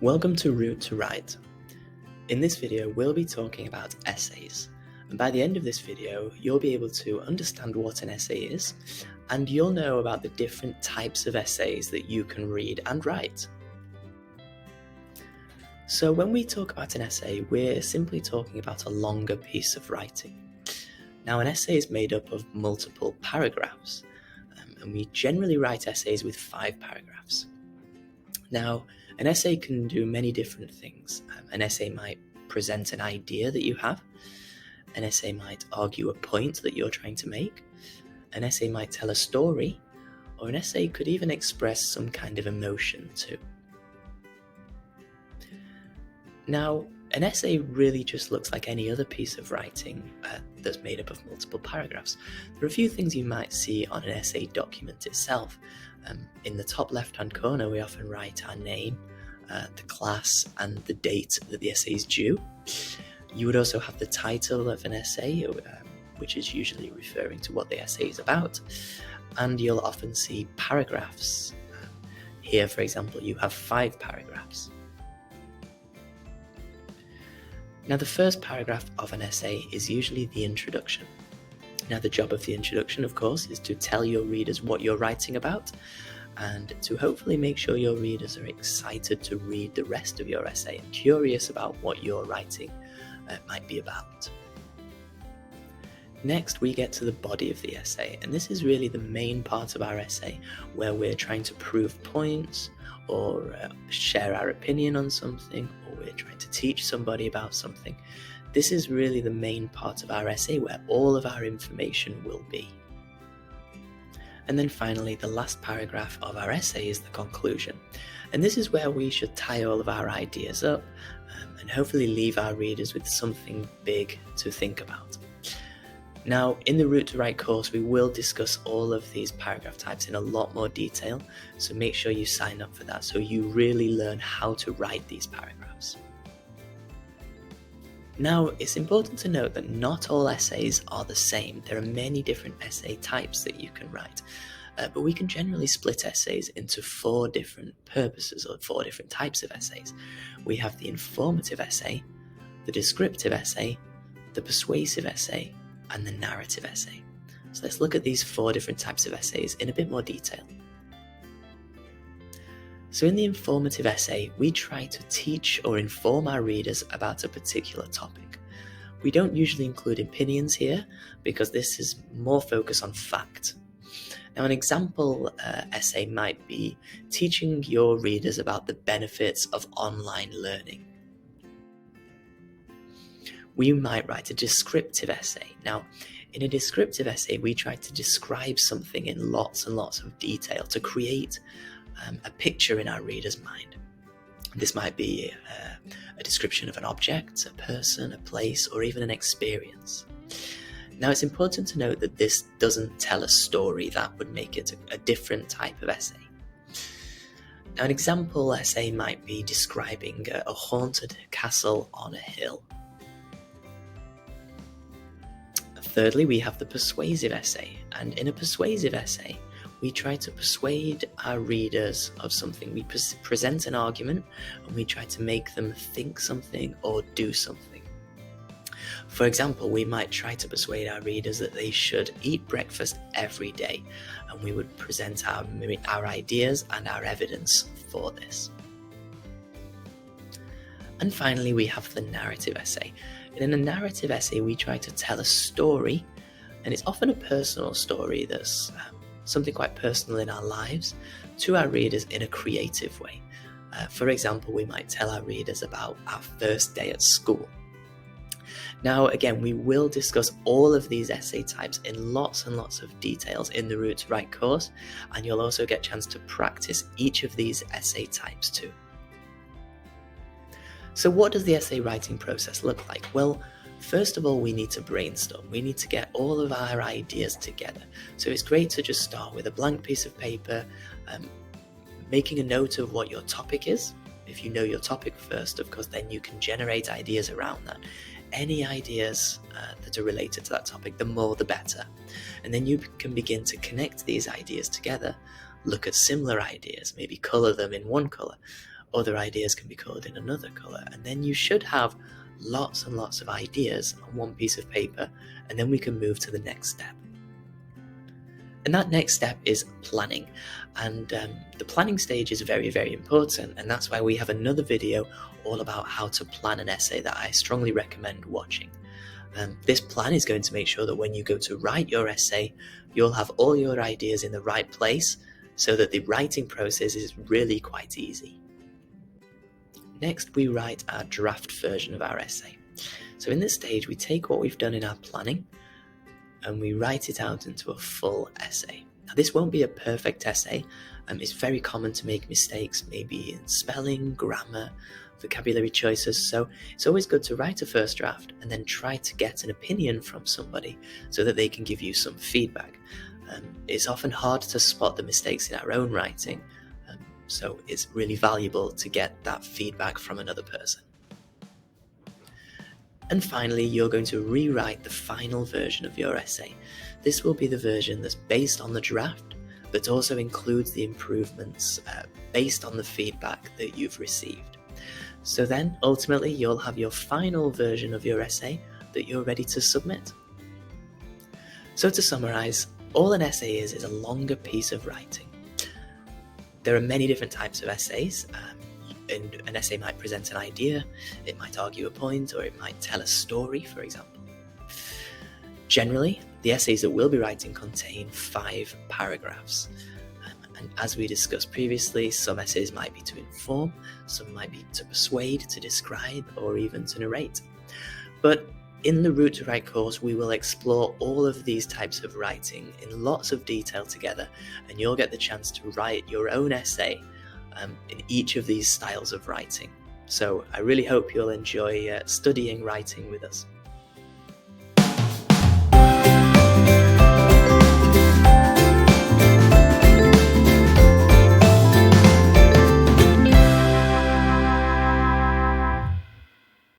Welcome to Route to Write. In this video, we'll be talking about essays. And by the end of this video, you'll be able to understand what an essay is, and you'll know about the different types of essays that you can read and write. So when we talk about an essay, we're simply talking about a longer piece of writing. Now, an essay is made up of multiple paragraphs, and we generally write essays with 5 paragraphs. Now, an essay can do many different things. An essay might present an idea that you have. An essay might argue a point that you're trying to make. An essay might tell a story, or an essay could even express some kind of emotion too. Now, an essay really just looks like any other piece of writing that's made up of multiple paragraphs. There are a few things you might see on an essay document itself. In the top left-hand corner, we often write our name, the class, and the date that the essay is due. You would also have the title of an essay, which is usually referring to what the essay is about, and you'll often see paragraphs. Here, for example, you have 5 paragraphs. Now, the first paragraph of an essay is usually the introduction. Now, the job of the introduction, of course, is to tell your readers what you're writing about and to hopefully make sure your readers are excited to read the rest of your essay and curious about what your writing might be about. Next, we get to the body of the essay, and this is really the main part of our essay where we're trying to prove points or share our opinion on something, or we're trying to teach somebody about something. This is really the main part of our essay where all of our information will be. And then finally, the last paragraph of our essay is the conclusion. And this is where we should tie all of our ideas up and hopefully leave our readers with something big to think about. Now, in the Route to Write course, we will discuss all of these paragraph types in a lot more detail, so make sure you sign up for that so you really learn how to write these paragraphs. Now, it's important to note that not all essays are the same. There are many different essay types that you can write, but we can generally split essays into 4 different purposes or 4 different types of essays. We have the informative essay, the descriptive essay, the persuasive essay, and the narrative essay. So let's look at these 4 different types of essays in a bit more detail. So in the informative essay, we try to teach or inform our readers about a particular topic. We don't usually include opinions here because this is more focused on fact. Now, an example essay might be teaching your readers about the benefits of online learning. We might write a descriptive essay. Now, in a descriptive essay, we try to describe something in lots and lots of detail to create a picture in our reader's mind. This might be a description of an object, a person, a place, or even an experience. Now, it's important to note that this doesn't tell a story. That would make it a different type of essay. Now, an example essay might be describing a haunted castle on a hill. Thirdly, we have the persuasive essay, and in a persuasive essay, we try to persuade our readers of something. We present an argument and we try to make them think something or do something. For example, we might try to persuade our readers that they should eat breakfast every day, and we would present our ideas and our evidence for this. And finally, we have the narrative essay. In a narrative essay, we try to tell a story, and it's often a personal story that's something quite personal in our lives, to our readers in a creative way. For example, we might tell our readers about our first day at school. Now, again, we will discuss all of these essay types in lots and lots of details in the Route to Write course, and you'll also get a chance to practice each of these essay types too. So what does the essay writing process look like? Well, first of all, we need to brainstorm. We need to get all of our ideas together. So it's great to just start with a blank piece of paper, making a note of what your topic is. If you know your topic first, of course, then you can generate ideas around that. Any ideas that are related to that topic, the more the better. And then you can begin to connect these ideas together, look at similar ideas, maybe colour them in one colour, other ideas can be coloured in another colour, and then you should have lots and lots of ideas on one piece of paper, and then we can move to the next step. And that next step is planning, and the planning stage is very, very important, and that's why we have another video all about how to plan an essay that I strongly recommend watching. This plan is going to make sure that when you go to write your essay, you'll have all your ideas in the right place so that the writing process is really quite easy. Next, we write our draft version of our essay. So in this stage, we take what we've done in our planning and we write it out into a full essay. Now, this won't be a perfect essay. It's very common to make mistakes, maybe in spelling, grammar, vocabulary choices, so it's always good to write a first draft and then try to get an opinion from somebody so that they can give you some feedback. It's often hard to spot the mistakes in our own writing, so it's really valuable to get that feedback from another person. And finally, you're going to rewrite the final version of your essay. This will be the version that's based on the draft, but also includes the improvements based on the feedback that you've received. So then, ultimately, you'll have your final version of your essay that you're ready to submit. So to summarize, all an essay is a longer piece of writing. There are many different types of essays. And an essay might present an idea, it might argue a point, or it might tell a story, for example. Generally, the essays that we'll be writing contain 5 paragraphs. And as we discussed previously, some essays might be to inform, some might be to persuade, to describe, or even to narrate. But in the Route to Write course, we will explore all of these types of writing in lots of detail together, and you'll get the chance to write your own essay in each of these styles of writing. So I really hope you'll enjoy studying writing with us.